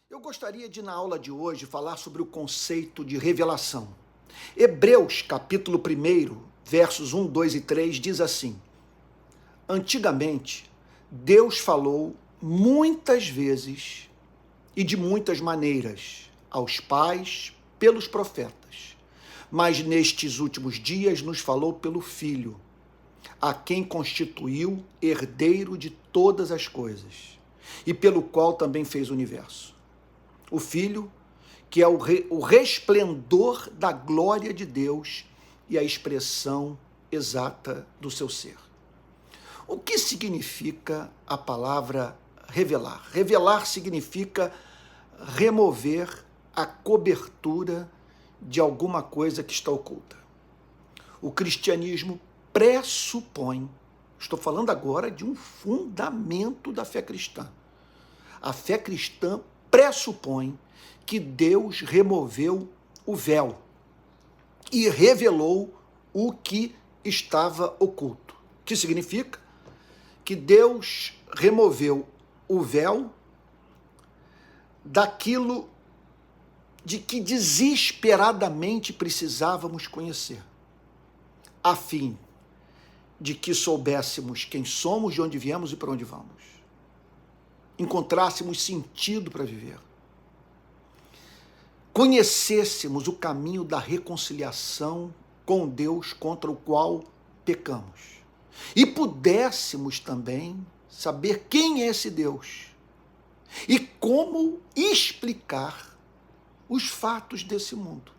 Eu gostaria de, na aula de hoje, falar sobre o conceito de revelação. Hebreus, capítulo 1, versos 1, 2 e 3, diz assim: Antigamente, Deus falou muitas vezes e de muitas maneiras aos pais pelos profetas, mas nestes últimos dias nos falou pelo Filho, a quem constituiu herdeiro de todas as coisas, e pelo qual também fez o universo. O Filho, que é o resplendor da glória de Deus e a expressão exata do seu ser. O que significa a palavra revelar? Revelar significa remover a cobertura de alguma coisa que está oculta. O cristianismo pressupõe, estou falando agora de um fundamento da fé cristã. A fé cristã pressupõe que Deus removeu o véu e revelou o que estava oculto. O que significa? Que Deus removeu o véu daquilo de que desesperadamente precisávamos conhecer, a fim de que soubéssemos quem somos, de onde viemos e para onde vamos. Encontrássemos sentido para viver. Conhecêssemos o caminho da reconciliação com Deus contra o qual pecamos. E pudéssemos também saber quem é esse Deus e como explicar os fatos desse mundo,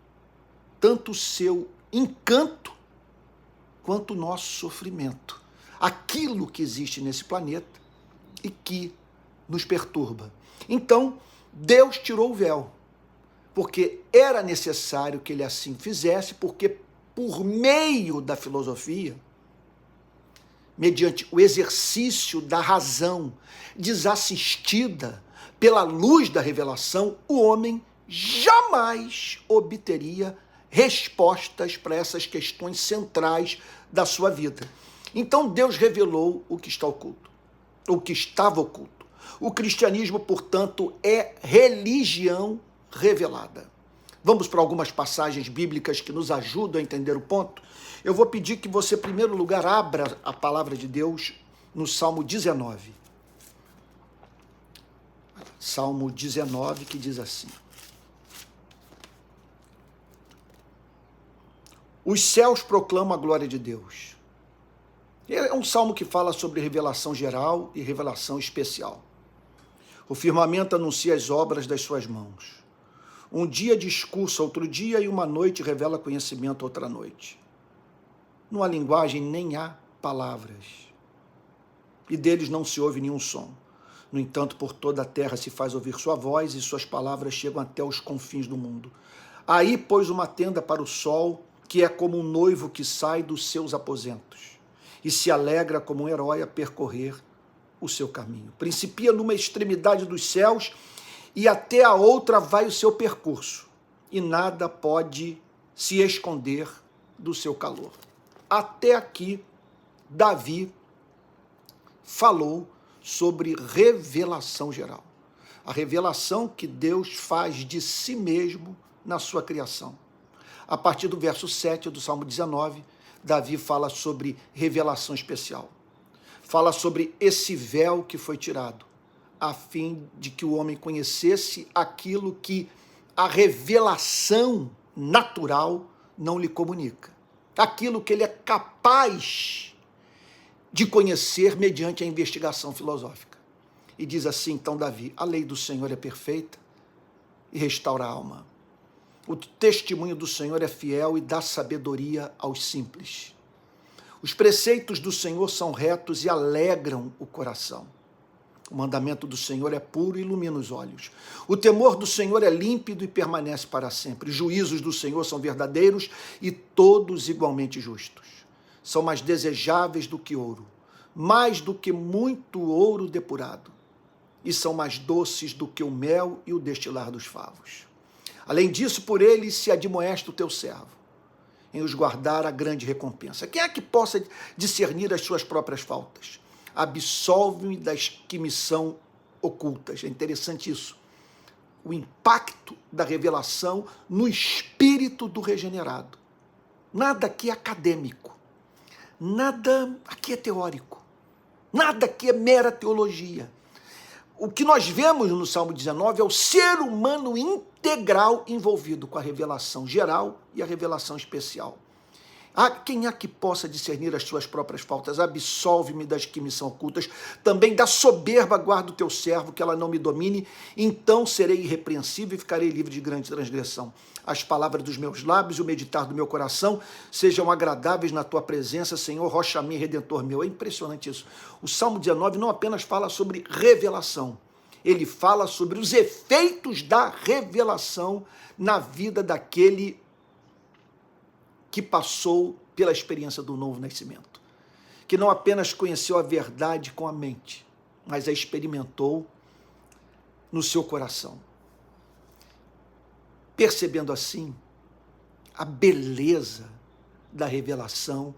tanto o seu encanto quanto o nosso sofrimento, aquilo que existe nesse planeta e que nos perturba. Então, Deus tirou o véu, porque era necessário que ele assim fizesse, porque por meio da filosofia, mediante o exercício da razão desassistida pela luz da revelação, o homem jamais obteria respostas para essas questões centrais da sua vida. Então Deus revelou o que está oculto, o que estava oculto. O cristianismo, portanto, é religião revelada. Vamos para algumas passagens bíblicas que nos ajudam a entender o ponto. Eu vou pedir que você, em primeiro lugar, abra a palavra de Deus no Salmo 19. Salmo 19, que diz assim: Os céus proclamam a glória de Deus. É um salmo que fala sobre revelação geral e revelação especial. O firmamento anuncia as obras das suas mãos. Um dia discursa outro dia e uma noite revela conhecimento outra noite. Não há linguagem nem há palavras, e deles não se ouve nenhum som. No entanto, por toda a terra se faz ouvir sua voz e suas palavras chegam até os confins do mundo. Aí pôs uma tenda para o sol, que é como um noivo que sai dos seus aposentos e se alegra como um herói a percorrer o seu caminho. Principia numa extremidade dos céus e até a outra vai o seu percurso, e nada pode se esconder do seu calor. Até aqui, Davi falou sobre revelação geral. A revelação que Deus faz de si mesmo na sua criação. A partir do verso 7 do Salmo 19, Davi fala sobre revelação especial. Fala sobre esse véu que foi tirado, a fim de que o homem conhecesse aquilo que a revelação natural não lhe comunica. Aquilo que ele é capaz de conhecer mediante a investigação filosófica. E diz assim, então, Davi: a lei do Senhor é perfeita e restaura a alma. O testemunho do Senhor é fiel e dá sabedoria aos simples. Os preceitos do Senhor são retos e alegram o coração. O mandamento do Senhor é puro e ilumina os olhos. O temor do Senhor é límpido e permanece para sempre. Os juízos do Senhor são verdadeiros e todos igualmente justos. São mais desejáveis do que ouro, mais do que muito ouro depurado, e são mais doces do que o mel e o destilar dos favos. Além disso, por eles se admoesta o teu servo, em os guardar a grande recompensa. Quem é que possa discernir as suas próprias faltas? Absolve-me das que me são ocultas. É interessante isso. o impacto da revelação no espírito do regenerado. Nada aqui é acadêmico, nada aqui é teórico, nada aqui é mera teologia. O que nós vemos no Salmo 19 é o ser humano integral envolvido com a revelação geral e a revelação especial. Quem há que possa discernir as suas próprias faltas? Absolve-me das que me são ocultas. Também da soberba guarda o teu servo, que ela não me domine. Então serei irrepreensível e ficarei livre de grande transgressão. As palavras dos meus lábios e o meditar do meu coração sejam agradáveis na tua presença, Senhor, rocha minha, redentor meu. É impressionante isso. O Salmo 19 não apenas fala sobre revelação, ele fala sobre os efeitos da revelação na vida daquele que passou pela experiência do novo nascimento, que não apenas conheceu a verdade com a mente, mas a experimentou no seu coração, percebendo assim a beleza da revelação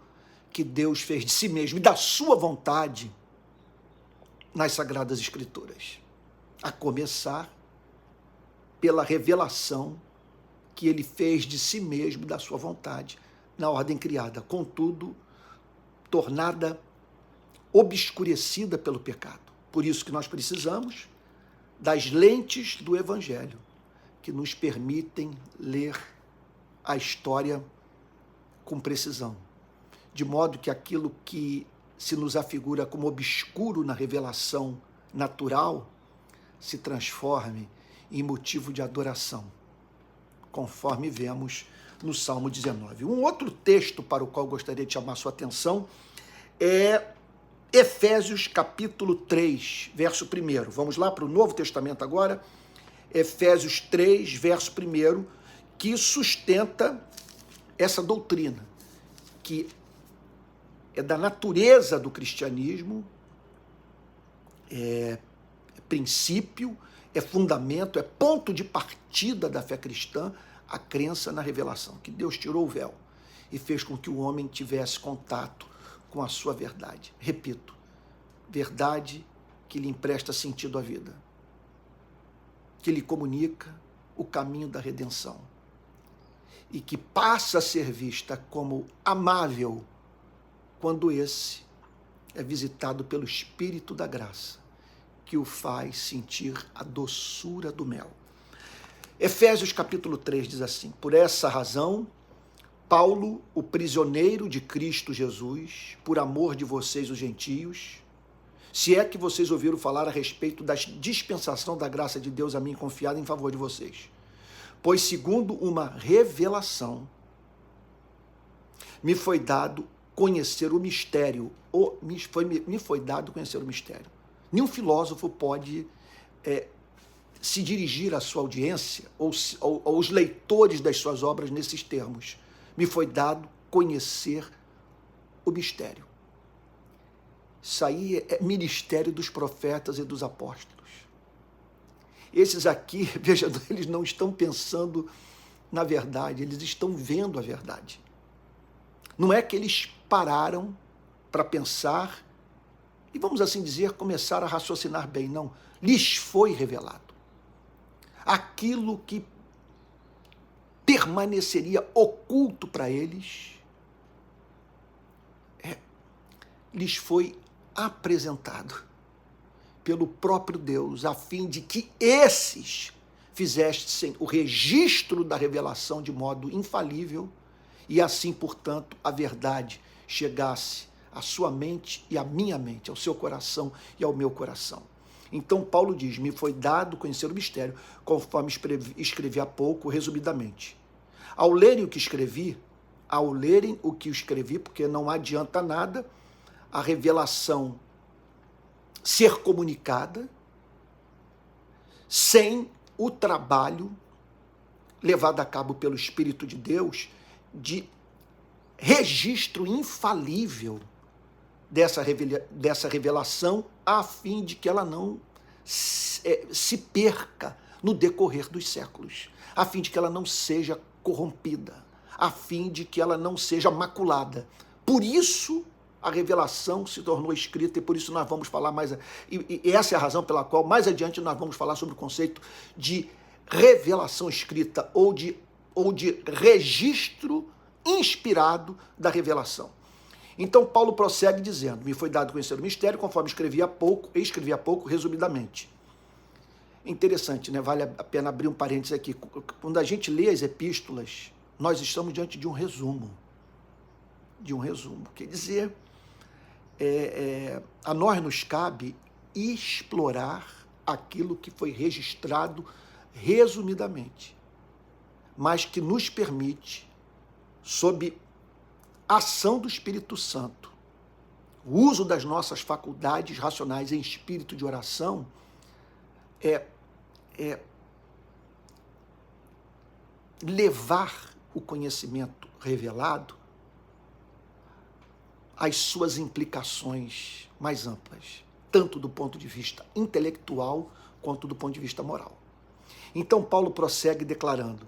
que Deus fez de si mesmo e da sua vontade nas Sagradas Escrituras, a começar pela revelação que ele fez de si mesmo, da sua vontade, na ordem criada, contudo, tornada obscurecida pelo pecado. Por isso que nós precisamos das lentes do Evangelho, que nos permitem ler a história com precisão, de modo que aquilo que se nos afigura como obscuro na revelação natural se transforme em motivo de adoração, conforme vemos no Salmo 19. Um outro texto para o qual gostaria de chamar sua atenção é Efésios capítulo 3, verso 1. Vamos lá para o Novo Testamento agora. Efésios 3, verso 1, que sustenta essa doutrina, que é da natureza do cristianismo, é princípio, é fundamento, é ponto de partida da fé cristã, a crença na revelação, que Deus tirou o véu e fez com que o homem tivesse contato com a sua verdade. Repito, verdade que lhe empresta sentido à vida, que lhe comunica o caminho da redenção e que passa a ser vista como amável quando esse é visitado pelo Espírito da graça, que o faz sentir a doçura do mel. Efésios capítulo 3 diz assim: por essa razão, Paulo, o prisioneiro de Cristo Jesus, por amor de vocês, os gentios, se é que vocês ouviram falar a respeito da dispensação da graça de Deus a mim confiada em favor de vocês, pois segundo uma revelação, me foi dado conhecer o mistério, me foi dado conhecer o mistério. Nenhum filósofo pode se dirigir à sua audiência ou aos leitores das suas obras nesses termos. Me foi dado conhecer o mistério. Isso aí é ministério dos profetas e dos apóstolos. Esses aqui, veja, eles não estão pensando na verdade, eles estão vendo a verdade. Não é que eles pararam para pensar e, vamos assim dizer, começaram a raciocinar bem, não. Lhes foi revelado aquilo que permaneceria oculto para eles, lhes foi apresentado pelo próprio Deus, a fim de que esses fizessem o registro da revelação de modo infalível e assim, portanto, a verdade chegasse à sua mente e à minha mente, ao seu coração e ao meu coração. Então, Paulo diz, me foi dado conhecer o mistério, conforme escrevi há pouco, resumidamente. Ao lerem o que escrevi, porque não adianta nada a revelação ser comunicada sem o trabalho levado a cabo pelo Espírito de Deus de registro infalível dessa revelação, a fim de que ela não se perca no decorrer dos séculos, a fim de que ela não seja corrompida, a fim de que ela não seja maculada. Por isso, a revelação se tornou escrita e por isso nós vamos falar mais... E essa é a razão pela qual, mais adiante, nós vamos falar sobre o conceito de revelação escrita ou de registro inspirado da revelação. Então Paulo prossegue dizendo: me foi dado conhecer o mistério, conforme escrevi há pouco, resumidamente. Interessante, né? Vale a pena abrir um parênteses aqui. Quando a gente lê as epístolas, nós estamos diante de um resumo. Quer dizer, a nós nos cabe explorar aquilo que foi registrado resumidamente, mas que nos permite, sob a ação do Espírito Santo, o uso das nossas faculdades racionais em espírito de oração, levar o conhecimento revelado às suas implicações mais amplas, tanto do ponto de vista intelectual quanto do ponto de vista moral. Então Paulo prossegue declarando: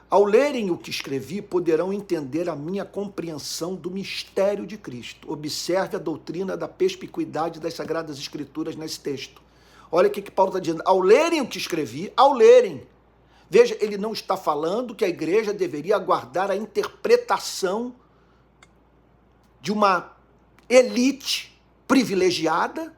ao lerem o que escrevi, poderão entender a minha compreensão do mistério de Cristo. Observe a doutrina da perspicuidade das Sagradas Escrituras nesse texto. Olha o que Paulo está dizendo. Ao lerem o que escrevi, veja, ele não está falando que a igreja deveria aguardar a interpretação de uma elite privilegiada,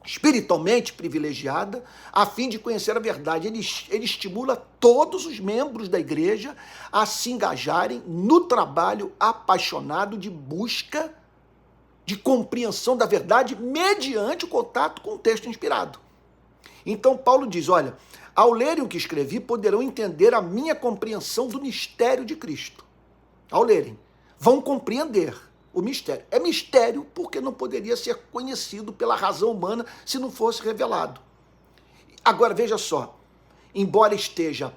espiritualmente privilegiada, a fim de conhecer a verdade. Ele estimula todos os membros da igreja a se engajarem no trabalho apaixonado de busca, de compreensão da verdade, mediante o contato com o texto inspirado. Então Paulo diz, olha, ao lerem o que escrevi, poderão entender a minha compreensão do mistério de Cristo. Ao lerem, vão compreender o mistério. É mistério porque não poderia ser conhecido pela razão humana se não fosse revelado. Agora, veja só, embora esteja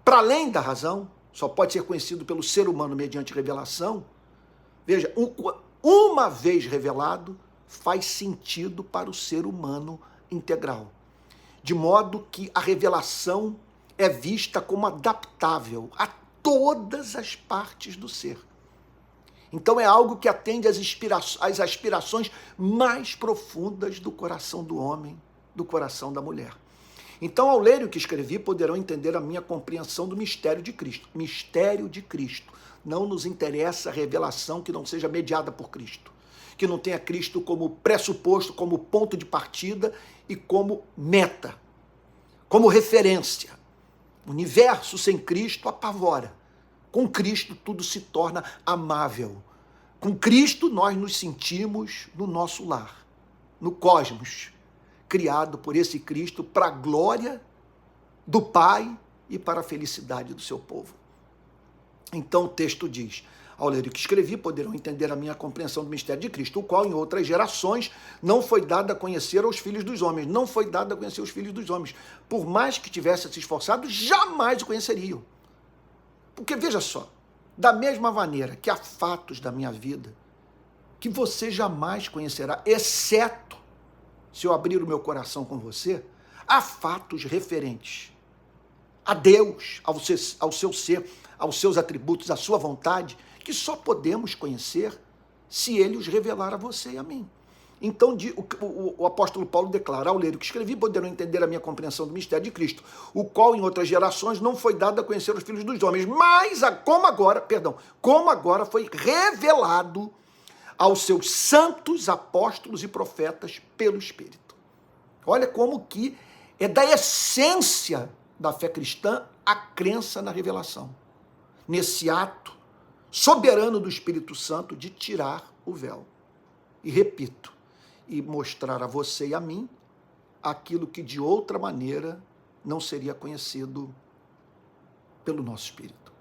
para além da razão, só pode ser conhecido pelo ser humano mediante revelação, veja, uma vez revelado, faz sentido para o ser humano integral. De modo que a revelação é vista como adaptável a todas as partes do ser. Então é algo que atende às aspirações mais profundas do coração do homem, do coração da mulher. Então, ao lerem o que escrevi, poderão entender a minha compreensão do mistério de Cristo. Mistério de Cristo. Não nos interessa a revelação que não seja mediada por Cristo, que não tenha Cristo como pressuposto, como ponto de partida e como meta, como referência. O universo sem Cristo apavora. Com Cristo tudo se torna amável. Com Cristo nós nos sentimos no nosso lar, no cosmos, criado por esse Cristo para a glória do Pai e para a felicidade do seu povo. Então o texto diz, ao ler o que escrevi, poderão entender a minha compreensão do mistério de Cristo, o qual em outras gerações não foi dado a conhecer aos filhos dos homens. Não foi dado a conhecer aos filhos dos homens. Por mais que tivessem se esforçado, jamais o conheceriam. Porque veja só, da mesma maneira que há fatos da minha vida que você jamais conhecerá, exceto se eu abrir o meu coração com você, há fatos referentes a Deus, ao seu ser, aos seus atributos, à sua vontade, que só podemos conhecer se Ele os revelar a você e a mim. Então, o apóstolo Paulo declara, ao ler o que escrevi, poderão entender a minha compreensão do mistério de Cristo, o qual em outras gerações não foi dado a conhecer os filhos dos homens, mas como agora foi revelado aos seus santos apóstolos e profetas pelo Espírito. Olha como que é da essência da fé cristã a crença na revelação, nesse ato soberano do Espírito Santo de tirar o véu. E repito, e mostrar a você e a mim aquilo que de outra maneira não seria conhecido pelo nosso espírito.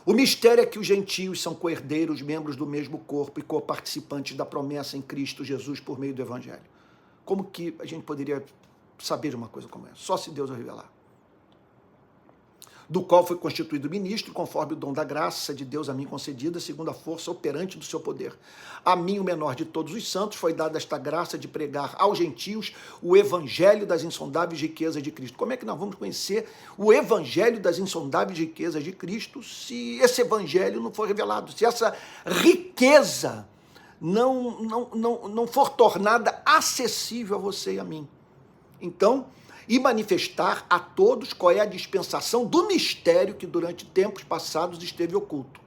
O mistério é que os gentios são coerdeiros, membros do mesmo corpo e coparticipantes da promessa em Cristo Jesus por meio do Evangelho. Como que a gente poderia saber uma coisa como essa? Só se Deus o revelar. Do qual foi constituído ministro, conforme o dom da graça de Deus a mim concedida, segundo a força operante do seu poder. A mim, o menor de todos os santos, foi dada esta graça de pregar aos gentios o evangelho das insondáveis riquezas de Cristo. Como é que nós vamos conhecer o evangelho das insondáveis riquezas de Cristo se esse evangelho não for revelado, se essa riqueza não for tornada acessível a você e a mim? Então, e manifestar a todos qual é a dispensação do mistério que durante tempos passados esteve oculto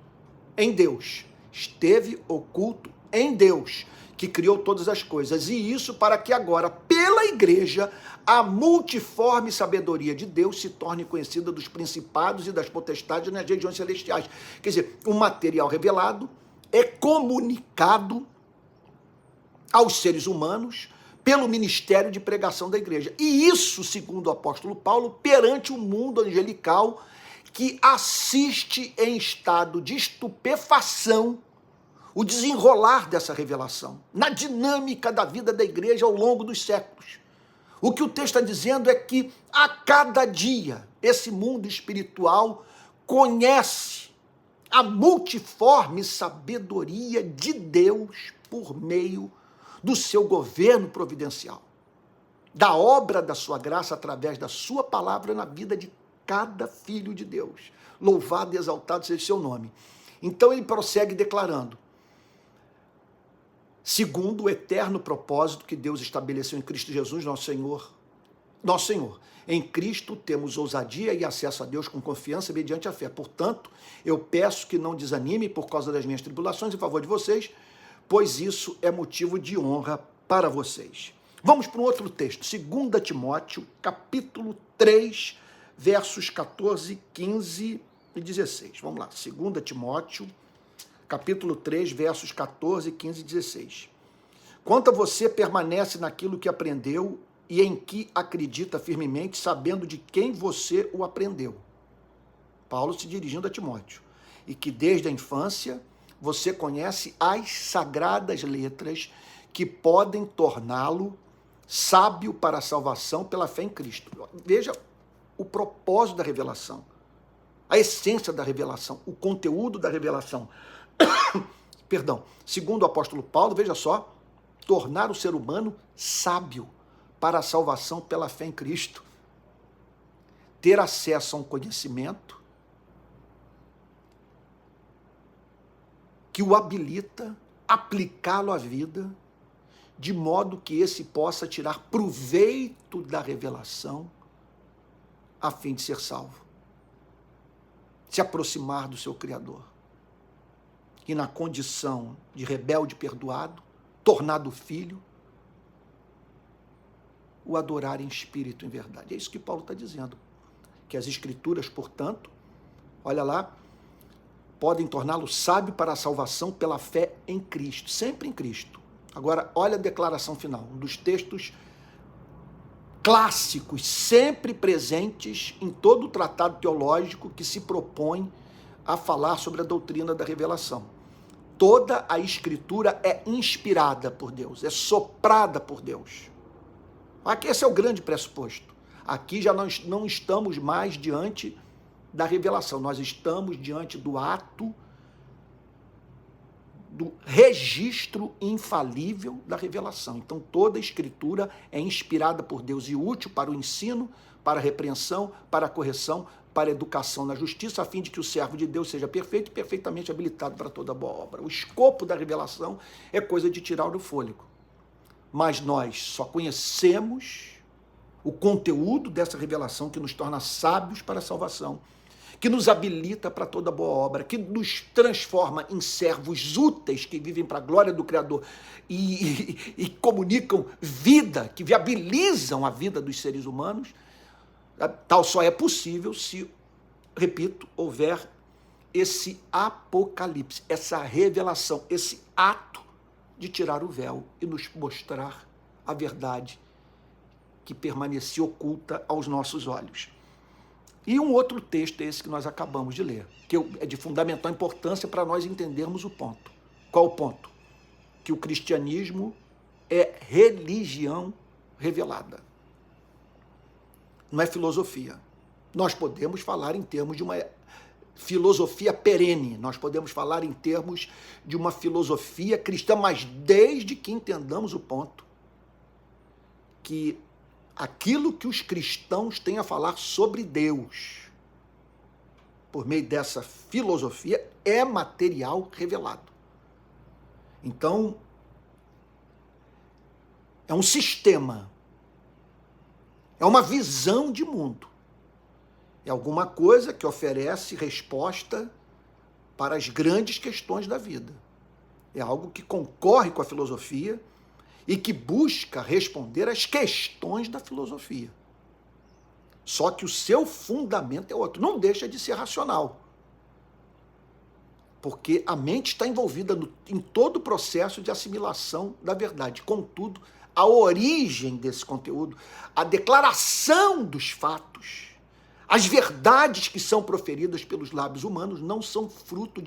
em Deus. Esteve oculto em Deus, que criou todas as coisas. E isso para que agora, pela igreja, a multiforme sabedoria de Deus se torne conhecida dos principados e das potestades nas regiões celestiais. Quer dizer, o material revelado é comunicado aos seres humanos pelo ministério de pregação da igreja. E isso, segundo o apóstolo Paulo, perante o mundo angelical que assiste em estado de estupefação o desenrolar dessa revelação, na dinâmica da vida da igreja ao longo dos séculos. O que o texto está dizendo é que a cada dia esse mundo espiritual conhece a multiforme sabedoria de Deus por meio do seu governo providencial, da obra da sua graça através da sua palavra na vida de cada filho de Deus. Louvado e exaltado seja o seu nome. Então ele prossegue declarando: segundo o eterno propósito que Deus estabeleceu em Cristo Jesus, nosso Senhor. Em Cristo temos ousadia e acesso a Deus com confiança mediante a fé. Portanto, eu peço que não desanime por causa das minhas tribulações em favor de vocês, pois isso é motivo de honra para vocês. Vamos para um outro texto, 2 Timóteo, capítulo 3, versos 14, 15 e 16. Vamos lá, 2 Timóteo, capítulo 3, versos 14, 15 e 16. Quanto a você, permanece naquilo que aprendeu e em que acredita firmemente, sabendo de quem você o aprendeu. Paulo se dirigindo a Timóteo. E que desde a infância você conhece as sagradas letras que podem torná-lo sábio para a salvação pela fé em Cristo. Veja o propósito da revelação, a essência da revelação, o conteúdo da revelação. Perdão, segundo o apóstolo Paulo, veja só, tornar o ser humano sábio para a salvação pela fé em Cristo. Ter acesso a um conhecimento que o habilita a aplicá-lo à vida, de modo que esse possa tirar proveito da revelação a fim de ser salvo, se aproximar do seu Criador. E na condição de rebelde perdoado, tornado filho, o adorar em espírito e em verdade. É isso que Paulo está dizendo. Que as escrituras, portanto, olha lá, podem torná-lo sábio para a salvação pela fé em Cristo, sempre em Cristo. Agora, olha a declaração final, um dos textos clássicos, sempre presentes em todo o tratado teológico que se propõe a falar sobre a doutrina da revelação. Toda a escritura é inspirada por Deus, é soprada por Deus. Aqui esse é o grande pressuposto. Aqui já nós não estamos mais diante da revelação, nós estamos diante do ato, do registro infalível da revelação. Então toda a escritura é inspirada por Deus e útil para o ensino, para a repreensão, para a correção, para a educação na justiça, a fim de que o servo de Deus seja perfeito e perfeitamente habilitado para toda boa obra. O escopo da revelação é coisa de tirar o fôlego. Mas nós só conhecemos o conteúdo dessa revelação que nos torna sábios para a salvação, que nos habilita para toda boa obra, que nos transforma em servos úteis que vivem para a glória do Criador e comunicam vida, que viabilizam a vida dos seres humanos. Tal só é possível se, repito, houver esse apocalipse, essa revelação, esse ato de tirar o véu e nos mostrar a verdade que permanecia oculta aos nossos olhos. E um outro texto é esse que nós acabamos de ler, que é de fundamental importância para nós entendermos o ponto. Qual o ponto? Que o cristianismo é religião revelada. Não é filosofia. Nós podemos falar em termos de uma filosofia perene, nós podemos falar em termos de uma filosofia cristã, mas desde que entendamos o ponto que aquilo que os cristãos têm a falar sobre Deus, por meio dessa filosofia, é material revelado. Então, é um sistema, É uma visão de mundo. É alguma coisa que oferece resposta para as grandes questões da vida. É algo que concorre com a filosofia e que busca responder às questões da filosofia. Só que o seu fundamento é outro. Não deixa de ser racional. Porque a mente está envolvida em todo o processo de assimilação da verdade. Contudo, a origem desse conteúdo, a declaração dos fatos, as verdades que são proferidas pelos lábios humanos não são fruto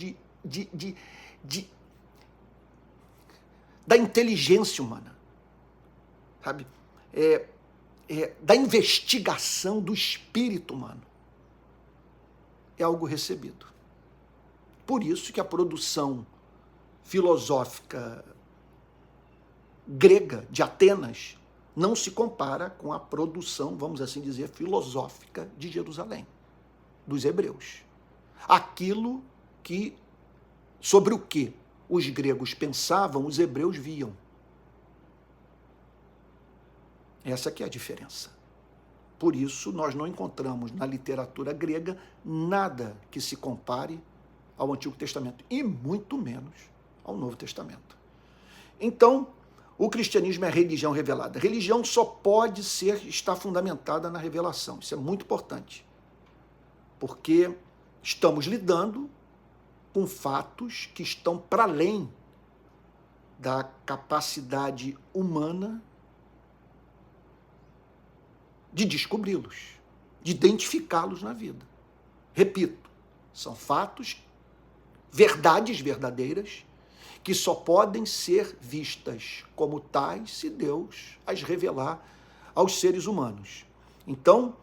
da inteligência humana, sabe? Da investigação do espírito humano. É algo recebido. Por isso que a produção filosófica grega de Atenas não se compara com a produção, vamos assim dizer, filosófica de Jerusalém, dos hebreus. Aquilo que, sobre o que os gregos pensavam, os hebreus viam. Essa que é a diferença. Por isso, nós não encontramos na literatura grega nada que se compare ao Antigo Testamento, e muito menos ao Novo Testamento. Então, o cristianismo é religião revelada. A religião só pode estar fundamentada na revelação. Isso é muito importante. Porque estamos lidando com fatos que estão para além da capacidade humana de descobri-los, de identificá-los na vida. Repito, são fatos, verdades verdadeiras, que só podem ser vistas como tais se Deus as revelar aos seres humanos. Então,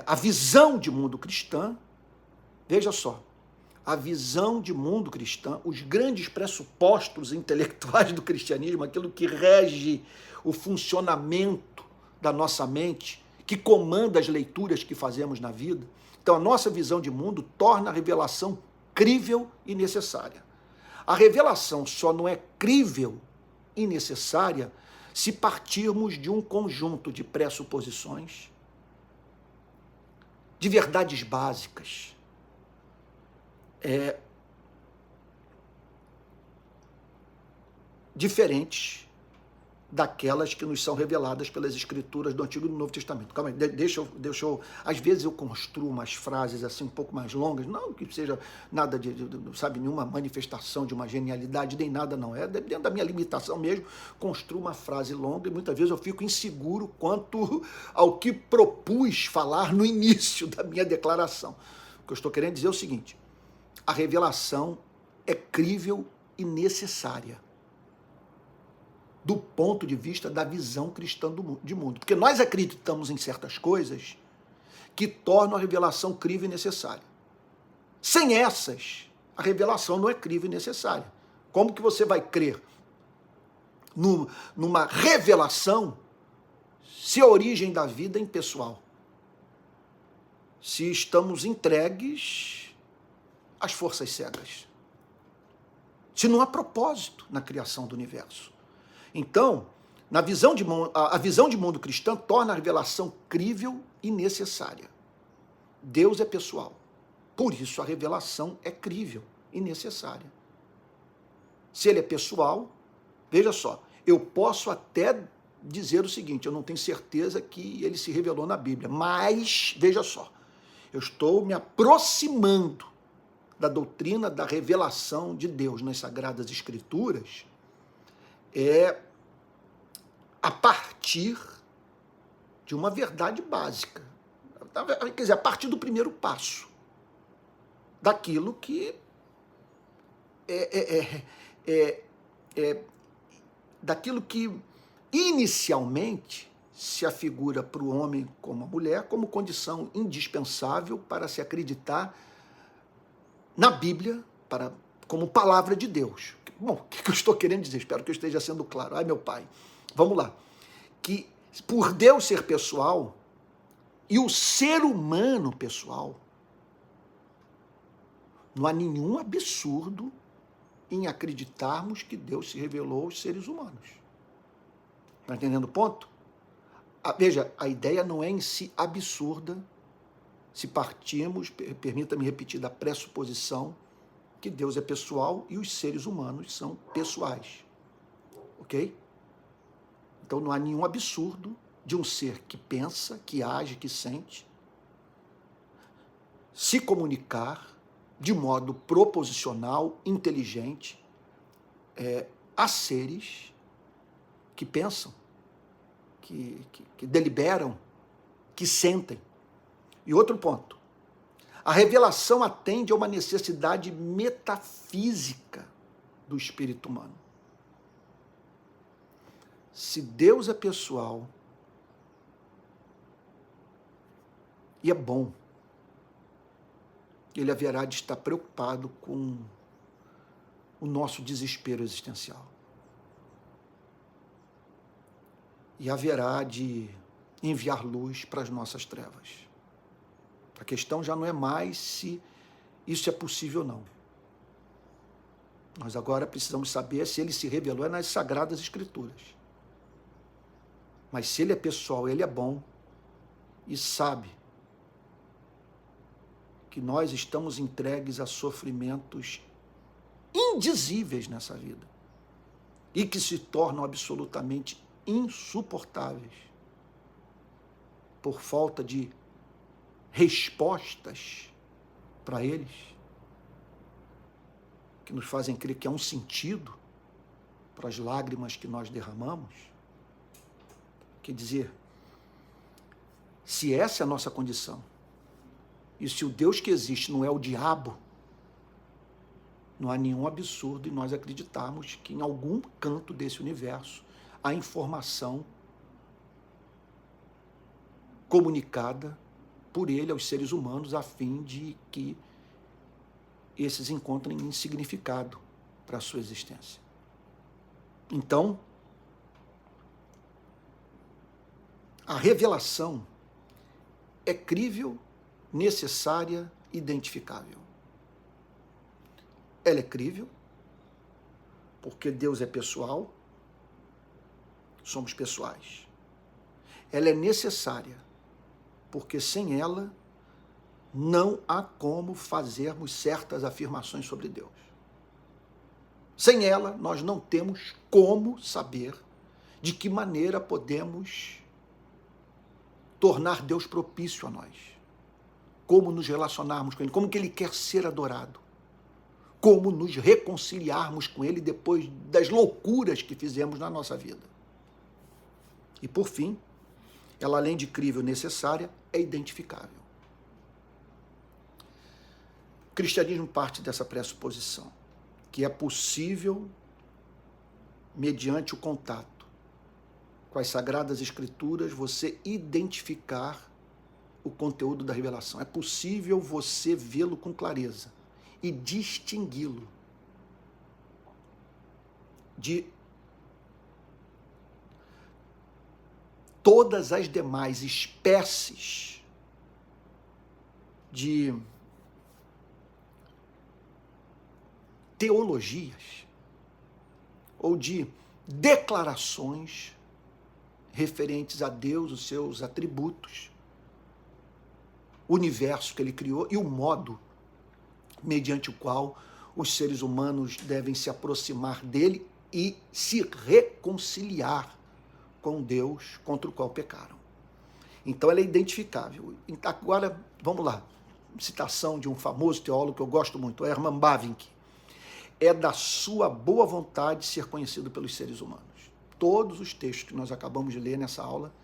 a visão de mundo cristã, veja só, a visão de mundo cristã, os grandes pressupostos intelectuais do cristianismo, aquilo que rege o funcionamento da nossa mente, que comanda as leituras que fazemos na vida. Então, a nossa visão de mundo torna a revelação crível e necessária. A revelação só não é crível e necessária se partirmos de um conjunto de pressuposições, de verdades básicas, diferentes daquelas que nos são reveladas pelas escrituras do Antigo e do Novo Testamento. Calma aí, deixa eu... Às vezes eu construo umas frases assim um pouco mais longas, não que seja nada de sabe, nenhuma manifestação de uma genialidade, nem nada, não. É dentro da minha limitação mesmo, construo uma frase longa e muitas vezes eu fico inseguro quanto ao que propus falar no início da minha declaração. O que eu estou querendo dizer é o seguinte: a revelação é crível e necessária do ponto de vista da visão cristã de mundo. Porque nós acreditamos em certas coisas que tornam a revelação crível e necessária. Sem essas, a revelação não é crível e necessária. Como que você vai crer numa revelação se a origem da vida é impessoal? Se estamos entregues às forças cegas. Se não há propósito na criação do universo. Então, a visão de mundo cristã torna a revelação crível e necessária. Deus é pessoal. Por isso, a revelação é crível e necessária. Se ele é pessoal, veja só, eu posso até dizer o seguinte: eu não tenho certeza que ele se revelou na Bíblia, mas, veja só, eu estou me aproximando da doutrina da revelação de Deus nas Sagradas Escrituras, a partir de uma verdade básica. Quer dizer, a partir do primeiro passo, daquilo que daquilo que inicialmente se afigura para o homem como a mulher como condição indispensável para se acreditar na Bíblia como palavra de Deus. Bom, o que eu estou querendo dizer? Espero que eu esteja sendo claro. Ai, meu pai. Vamos lá. Que por Deus ser pessoal e o ser humano pessoal, não há nenhum absurdo em acreditarmos que Deus se revelou aos seres humanos. Está entendendo o ponto? Veja, a ideia não é em si absurda se partimos, permita-me repetir, da pressuposição que Deus é pessoal e os seres humanos são pessoais. Ok? Então não há nenhum absurdo de um ser que pensa, que age, que sente, se comunicar de modo proposicional, inteligente, a seres que pensam, que deliberam, que sentem. E outro ponto, a revelação atende a uma necessidade metafísica do espírito humano. Se Deus é pessoal e é bom, ele haverá de estar preocupado com o nosso desespero existencial. E haverá de enviar luz para as nossas trevas. A questão já não é mais se isso é possível ou não. Nós agora precisamos saber se ele se revelou nas Sagradas Escrituras. Mas se ele é pessoal, ele é bom e sabe que nós estamos entregues a sofrimentos indizíveis nessa vida e que se tornam absolutamente insuportáveis por falta de respostas para eles, que nos fazem crer que há um sentido para as lágrimas que nós derramamos. Quer dizer, se essa é a nossa condição, e se o Deus que existe não é o diabo, não há nenhum absurdo em nós acreditarmos que em algum canto desse universo há informação comunicada por ele aos seres humanos a fim de que esses encontrem significado para a sua existência. Então, a revelação é crível, necessária, identificável. Ela é crível, porque Deus é pessoal, somos pessoais. Ela é necessária, porque sem ela não há como fazermos certas afirmações sobre Deus. Sem ela, nós não temos como saber de que maneira podemos tornar Deus propício a nós, como nos relacionarmos com Ele, como que Ele quer ser adorado, como nos reconciliarmos com Ele depois das loucuras que fizemos na nossa vida. E por fim, ela além de crível e necessária, é identificável. O cristianismo parte dessa pressuposição, que é possível, mediante o contato com as Sagradas Escrituras, você identificar o conteúdo da revelação. É possível você vê-lo com clareza e distingui-lo de todas as demais espécies de teologias ou de declarações referentes a Deus, os seus atributos, o universo que ele criou e o modo mediante o qual os seres humanos devem se aproximar dele e se reconciliar com Deus contra o qual pecaram. Então ela é identificável. Agora, vamos lá, citação de um famoso teólogo que eu gosto muito, Herman Bavinck. É da sua boa vontade ser conhecido pelos seres humanos. Todos os textos que nós acabamos de ler nessa aula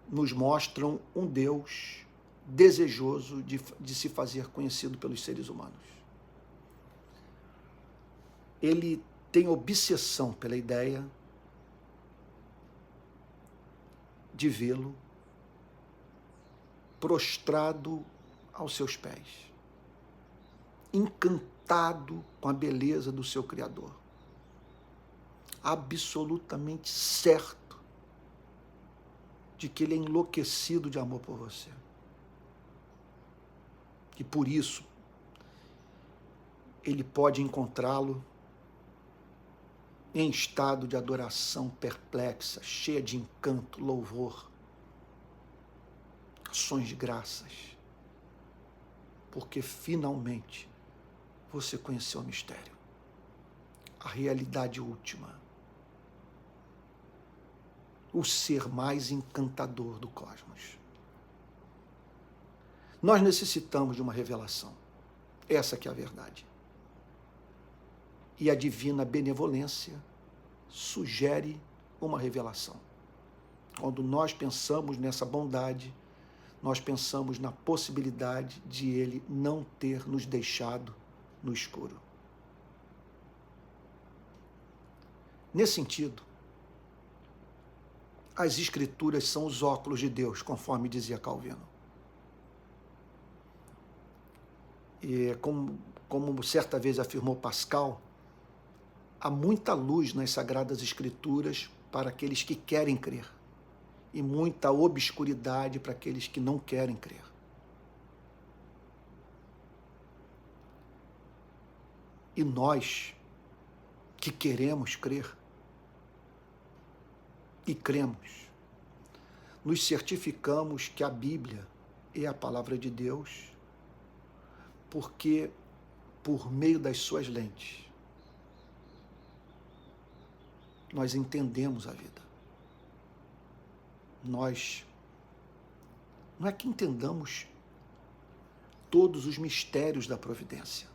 nos mostram um Deus desejoso de se fazer conhecido pelos seres humanos. Ele tem obsessão pela ideia de vê-lo prostrado aos seus pés, encantado com a beleza do seu Criador, absolutamente certo de que ele é enlouquecido de amor por você. E por isso, ele pode encontrá-lo em estado de adoração perplexa, cheia de encanto, louvor, ações de graças, porque finalmente você conheceu o mistério, a realidade última, o ser mais encantador do cosmos. Nós necessitamos de uma revelação. Essa que é a verdade. E a divina benevolência sugere uma revelação. Quando nós pensamos nessa bondade, nós pensamos na possibilidade de Ele não ter nos deixado no escuro. Nesse sentido, as Escrituras são os óculos de Deus, conforme dizia Calvino. E como certa vez afirmou Pascal, há muita luz nas Sagradas Escrituras para aqueles que querem crer e muita obscuridade para aqueles que não querem crer. E nós que queremos crer e cremos, nos certificamos que a Bíblia é a palavra de Deus, porque por meio das suas lentes nós entendemos a vida. Nós não é que entendamos todos os mistérios da providência.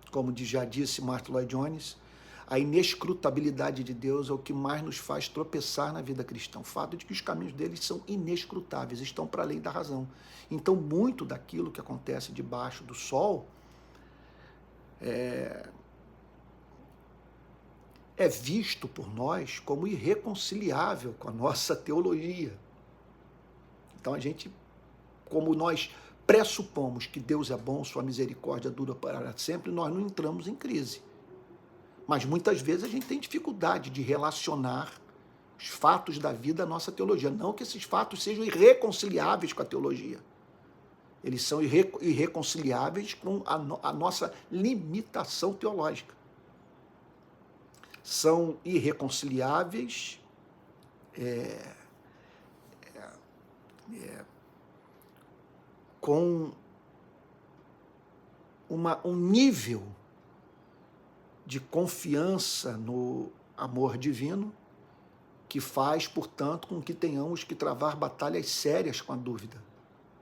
Como já disse Martin Lloyd Jones, a inescrutabilidade de Deus é o que mais nos faz tropeçar na vida cristã. O fato de que os caminhos deles são inescrutáveis, estão para além da razão. Então, muito daquilo que acontece debaixo do sol é visto por nós como irreconciliável com a nossa teologia. Então, como nós pressupomos que Deus é bom, sua misericórdia dura para sempre, nós não entramos em crise. Mas muitas vezes a gente tem dificuldade de relacionar os fatos da vida à nossa teologia. Não que esses fatos sejam irreconciliáveis com a teologia. Eles são irreconciliáveis com a nossa limitação teológica. São irreconciliáveis com um nível de confiança no amor divino que faz, portanto, com que tenhamos que travar batalhas sérias com a dúvida,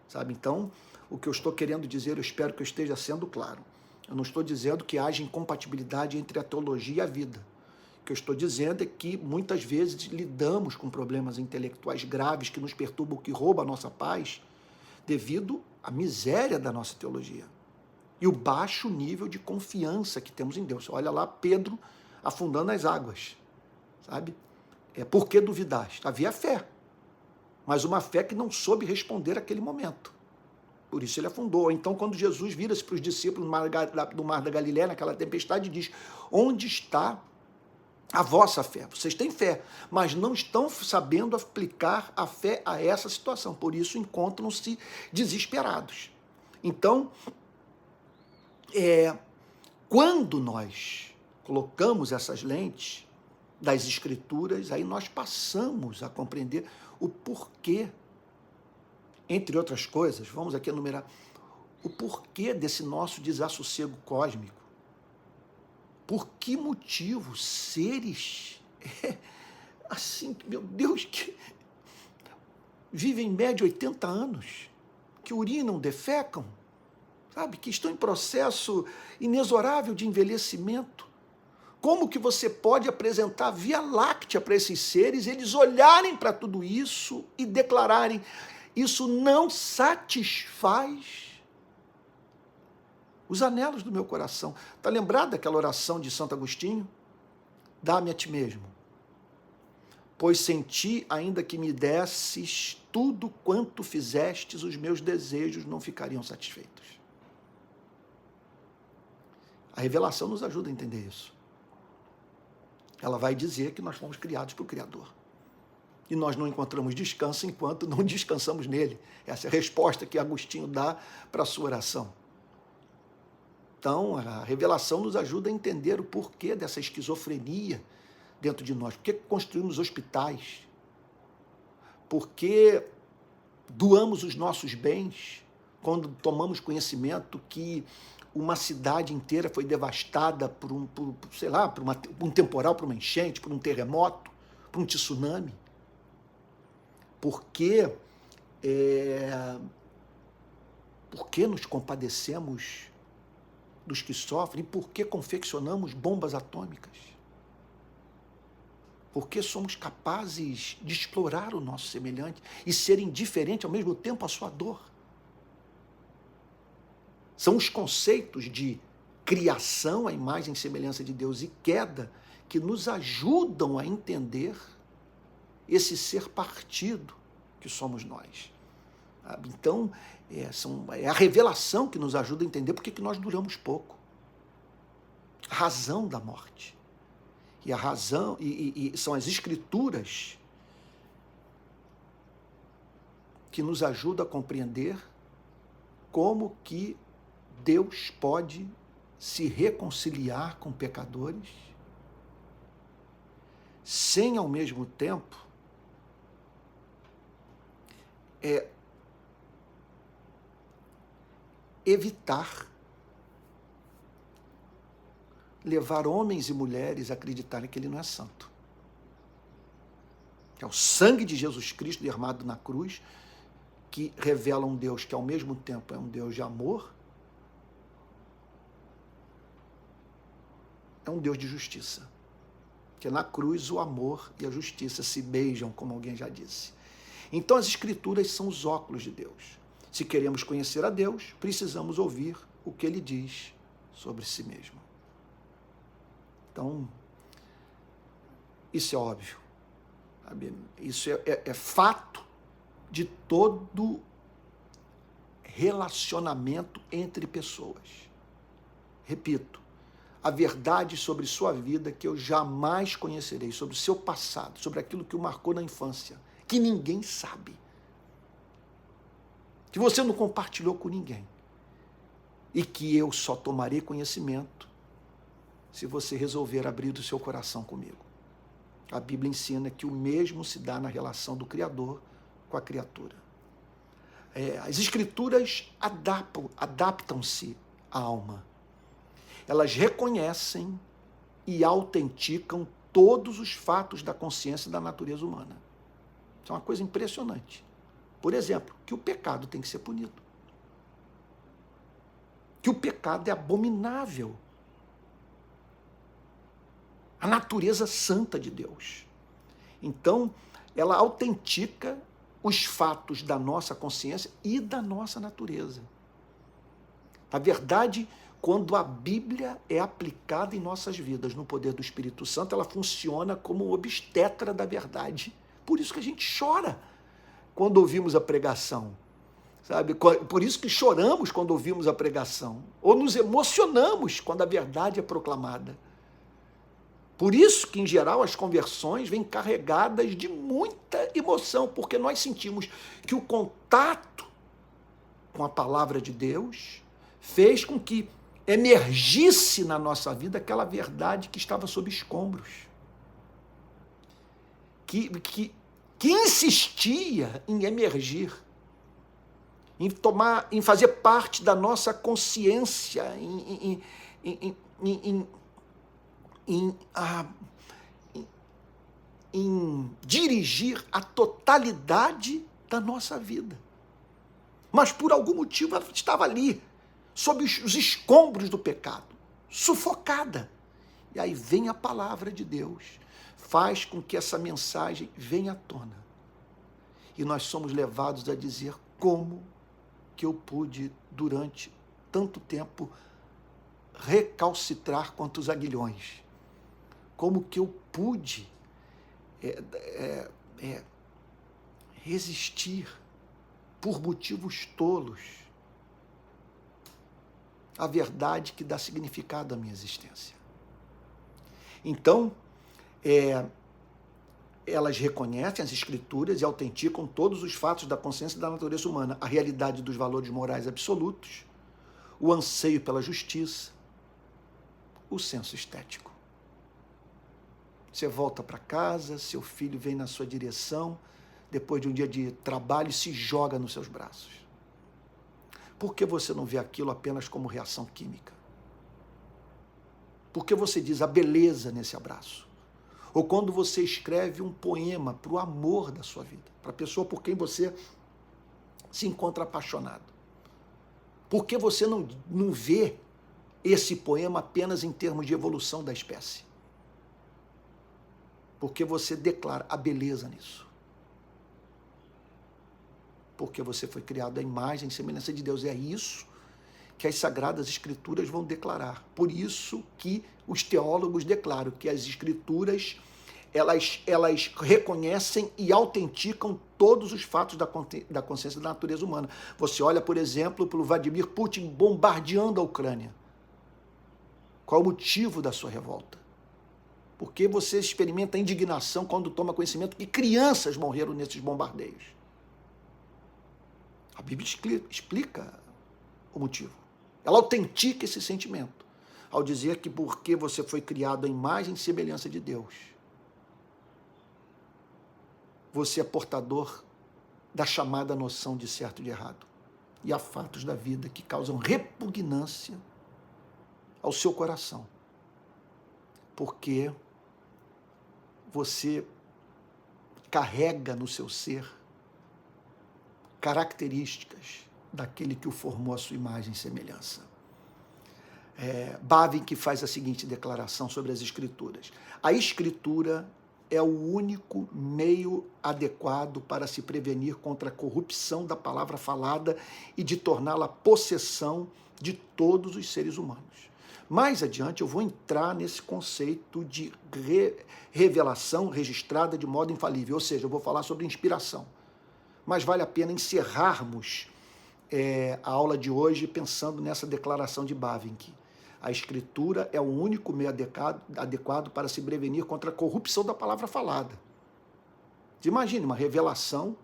sabe? Então, o que eu estou querendo dizer, eu espero que eu esteja sendo claro. Eu não estou dizendo que haja incompatibilidade entre a teologia e a vida. O que eu estou dizendo é que muitas vezes lidamos com problemas intelectuais graves que nos perturbam, que roubam a nossa paz, devido à miséria da nossa teologia e o baixo nível de confiança que temos em Deus. Olha lá Pedro afundando as águas, sabe? Por que duvidaste? Havia fé, mas uma fé que não soube responder àquele momento. Por isso ele afundou. Então, quando Jesus vira-se para os discípulos do Mar da Galileia, naquela tempestade, diz: onde está a vossa fé? Vocês têm fé, mas não estão sabendo aplicar a fé a essa situação. Por isso encontram-se desesperados. Então, quando nós colocamos essas lentes das Escrituras, aí nós passamos a compreender o porquê, entre outras coisas, vamos aqui enumerar, o porquê desse nosso desassossego cósmico. Por que motivo seres, assim, meu Deus, que vivem em média 80 anos, que urinam, defecam, sabe, que estão em processo inexorável de envelhecimento. Como que você pode apresentar a Via Láctea para esses seres, eles olharem para tudo isso e declararem: isso não satisfaz os anelos do meu coração? Está lembrado daquela oração de Santo Agostinho? Dá-me a ti mesmo, pois sem ti, ainda que me desses tudo quanto fizestes, os meus desejos não ficariam satisfeitos. A revelação nos ajuda a entender isso. Ela vai dizer que nós fomos criados por Criador. E nós não encontramos descanso enquanto não descansamos nele. Essa é a resposta que Agostinho dá para a sua oração. Então, a revelação nos ajuda a entender o porquê dessa esquizofrenia dentro de nós. Por que construímos hospitais? Por que doamos os nossos bens quando tomamos conhecimento que uma cidade inteira foi devastada por um temporal, por uma enchente, por um terremoto, por um tsunami? Por que nos compadecemos dos que sofrem? E por que confeccionamos bombas atômicas? Por que somos capazes de explorar o nosso semelhante e ser indiferente ao mesmo tempo à sua dor? São os conceitos de criação à imagem e semelhança de Deus e queda que nos ajudam a entender esse ser partido que somos nós. Então, é a revelação que nos ajuda a entender por que nós duramos pouco. A razão da morte. E a razão, e são as escrituras que nos ajudam a compreender como que Deus pode se reconciliar com pecadores sem, ao mesmo tempo, evitar levar homens e mulheres a acreditarem que ele não é santo. É o sangue de Jesus Cristo derramado na cruz que revela um Deus que, ao mesmo tempo, é um Deus de amor, é um Deus de justiça. Porque na cruz o amor e a justiça se beijam, como alguém já disse. Então as escrituras são os óculos de Deus. Se queremos conhecer a Deus, precisamos ouvir o que ele diz sobre si mesmo. Então, isso é óbvio. Sabe? Isso é fato de todo relacionamento entre pessoas. Repito, a verdade sobre sua vida que eu jamais conhecerei, sobre o seu passado, sobre aquilo que o marcou na infância, que ninguém sabe, que você não compartilhou com ninguém, e que eu só tomarei conhecimento se você resolver abrir o seu coração comigo. A Bíblia ensina que o mesmo se dá na relação do Criador com a criatura. As Escrituras adaptam-se à alma. Elas reconhecem e autenticam todos os fatos da consciência e da natureza humana. Isso é uma coisa impressionante. Por exemplo, que o pecado tem que ser punido. Que o pecado é abominável. A natureza santa de Deus. Então, ela autentica os fatos da nossa consciência e da nossa natureza. Na verdade, quando a Bíblia é aplicada em nossas vidas, no poder do Espírito Santo, ela funciona como um obstetra da verdade. Por isso que a gente chora quando ouvimos a pregação, sabe? Por isso que choramos quando ouvimos a pregação, ou nos emocionamos quando a verdade é proclamada. Por isso que, em geral, as conversões vêm carregadas de muita emoção, porque nós sentimos que o contato com a palavra de Deus fez com que emergisse na nossa vida aquela verdade que estava sob escombros, que insistia em emergir, em fazer parte da nossa consciência, em dirigir a totalidade da nossa vida. Mas por algum motivo ela estava ali, sob os escombros do pecado, sufocada. E aí vem a palavra de Deus, faz com que essa mensagem venha à tona. E nós somos levados a dizer: como que eu pude, durante tanto tempo, recalcitrar quanto os aguilhões? Como que eu pude resistir por motivos tolos à verdade que dá significado à minha existência? Então, elas reconhecem as Escrituras e autenticam todos os fatos da consciência e da natureza humana, a realidade dos valores morais absolutos, o anseio pela justiça, o senso estético. Você volta para casa, seu filho vem na sua direção, depois de um dia de trabalho, e se joga nos seus braços. Por que você não vê aquilo apenas como reação química? Por que você diz a beleza nesse abraço? Ou quando você escreve um poema para o amor da sua vida, para a pessoa por quem você se encontra apaixonado. Por que você não vê esse poema apenas em termos de evolução da espécie? Porque você declara a beleza nisso. Porque você foi criado à imagem e semelhança de Deus. É isso que as Sagradas Escrituras vão declarar. Por isso que os teólogos declaram que as Escrituras, elas reconhecem e autenticam todos os fatos da consciência da natureza humana. Você olha, por exemplo, para o Vladimir Putin bombardeando a Ucrânia. Qual é o motivo da sua revolta? Porque você experimenta indignação quando toma conhecimento que crianças morreram nesses bombardeios. A Bíblia explica o motivo. Ela autentica esse sentimento ao dizer que porque você foi criado à imagem e semelhança de Deus, você é portador da chamada noção de certo e de errado. E há fatos da vida que causam repugnância ao seu coração. Porque você carrega no seu ser características daquele que o formou à sua imagem e semelhança. Bavinck faz a seguinte declaração sobre as Escrituras. A Escritura é o único meio adequado para se prevenir contra a corrupção da palavra falada e de torná-la possessão de todos os seres humanos. Mais adiante eu vou entrar nesse conceito de revelação registrada de modo infalível, ou seja, eu vou falar sobre inspiração. Mas vale a pena encerrarmos a aula de hoje pensando nessa declaração de Bavinck. A Escritura é o único meio adequado para se prevenir contra a corrupção da palavra falada. Imagine uma revelação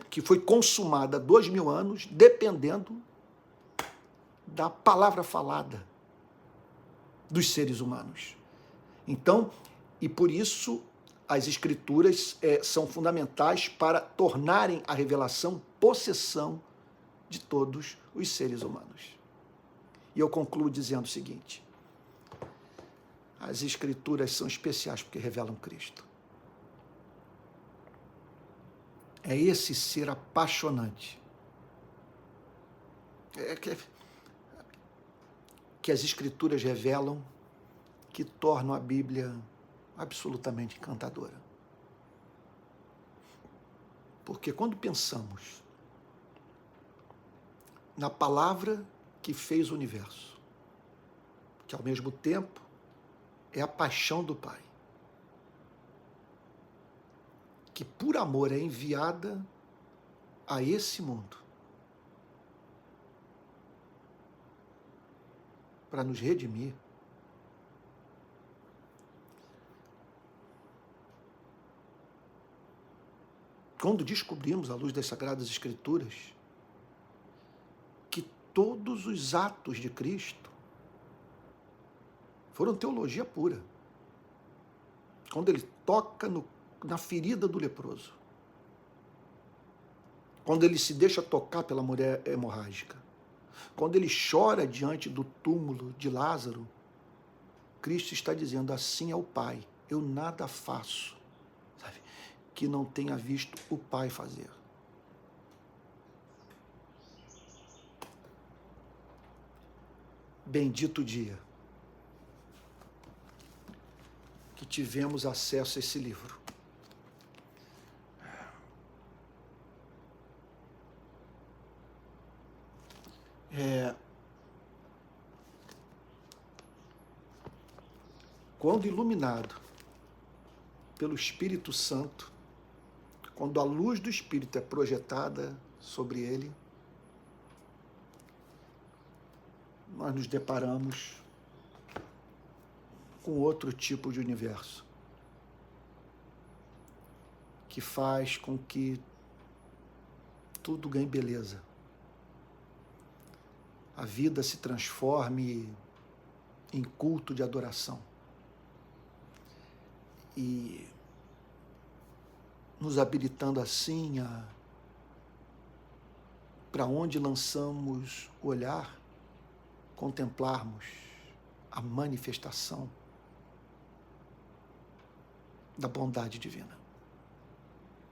que foi consumada há 2000 anos, dependendo da palavra falada dos seres humanos. Então, e por isso, as Escrituras são fundamentais para tornarem a revelação possessão de todos os seres humanos. E eu concluo dizendo o seguinte: as Escrituras são especiais porque revelam Cristo. É esse ser apaixonante que as Escrituras revelam que tornam a Bíblia absolutamente encantadora. Porque quando pensamos na palavra que fez o universo, que ao mesmo tempo é a paixão do Pai, que por amor é enviada a esse mundo para nos redimir, quando descobrimos, à luz das Sagradas Escrituras, que todos os atos de Cristo foram teologia pura. Quando ele toca na ferida do leproso, quando ele se deixa tocar pela mulher hemorrágica, quando ele chora diante do túmulo de Lázaro, Cristo está dizendo: assim é o Pai, eu nada faço que não tenha visto o Pai fazer. Bendito dia que tivemos acesso a esse livro. Quando iluminado pelo Espírito Santo, quando a luz do Espírito é projetada sobre ele, nós nos deparamos com outro tipo de universo, que faz com que tudo ganhe beleza, a vida se transforme em culto de adoração. E nos habilitando assim a para onde lançamos o olhar, contemplarmos a manifestação da bondade divina.